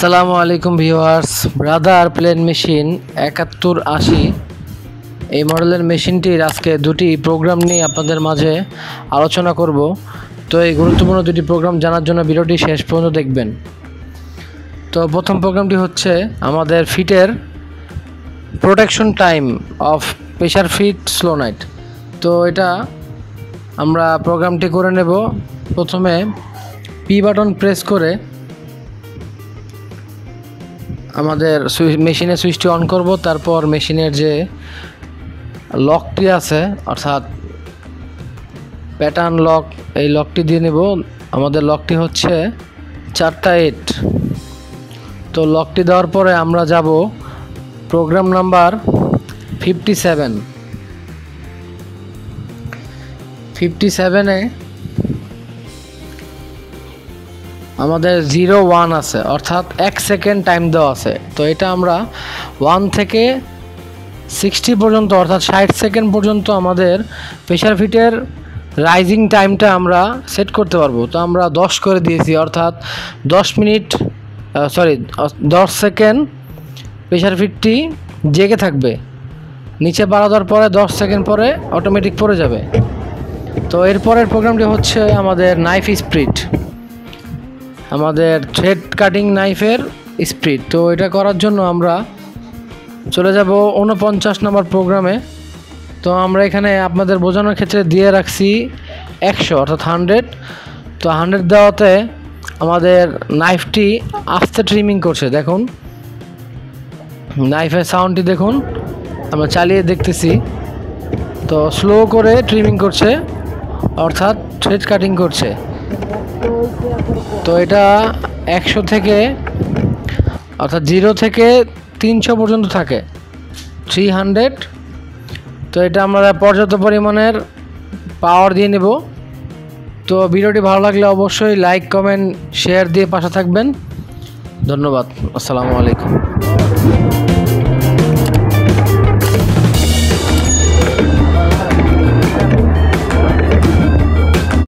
আসসালামু আলাইকুম viewers. Brother plain machine 7180 এই মডেলের মেশিনটির আজকে দুটি প্রোগ্রাম নিয়ে আপনাদের মাঝে আলোচনা করব। তো এই গুরুত্বপূর্ণ দুটি প্রোগ্রাম জানার জন্য ভিডিওটি শেষ পর্যন্ত দেখবেন। তো প্রথম প্রোগ্রামটি হচ্ছে আমাদের ফিটের protection time of pressure feet slow night. তো এটা আমরা প্রোগ্রামটি করে নেব। প্রথমে পি বাটন প্রেস করে আমাদের মেশিনের সুইচটি অন করব। তারপর মেশিনের যে লকটি আছে অর্থাৎ প্যাটার্ন লক, এই লকটি দিয়ে নেব। আমাদের লকটি হচ্ছে 4টা 8। তো লকটি দেওয়ার পরে আমরা যাব প্রোগ্রাম নাম্বার 57-এ আমাদের 01 আছে, অর্থাৎ 1 সেকেন্ড টাইম দেওয়া আছে। তো এটা আমরা 1 থেকে 60 পর্যন্ত অর্থাৎ 60 সেকেন্ড পর্যন্ত আমাদের প্রেসার ফিটের রাইজিং টাইমটা আমরা সেট করতে পারবো। তো আমরা 10 করে দিয়েছি, অর্থাৎ 10 সেকেন্ড প্রেসার ফিটটি জেগে থাকবে। নিচে বাড়া দেওয়ার পরে 10 সেকেন্ড পরে অটোমেটিক পড়ে যাবে। তো এরপরের প্রোগ্রামটি হচ্ছে আমাদের নাইফ স্পিড, আমাদের থ্রেড কাটিং নাইফের স্পিড। তো এটা করার জন্য আমরা চলে যাব 49 নম্বর প্রোগ্রামে। তো আমরা এখানে আপনাদের বোঝানোর ক্ষেত্রে দিয়ে রাখছি 100 অর্থাৎ 100। তো 100 দেওয়াতে আমাদের নাইফটি আস্তে ট্রিমিং করছে। দেখুন নাইফের সাউন্ডটি দেখুন, আমরা চালিয়ে দেখতেছি। তো স্লো করে ট্রিমিং করছে অর্থাৎ থ্রেড কাটিং করছে। তো এটা 100 থেকে অর্থাৎ 0 থেকে 300 পর্যন্ত থাকে, 300। তো এটা আমরা পর্যাপ্ত পরিমাণের পাওয়ার দিয়ে নেব। তো ভিডিওটি ভালো লাগলে অবশ্যই লাইক, কমেন্ট, শেয়ার দিয়ে পাশে থাকবেন। ধন্যবাদ। আসসালামু আলাইকুম।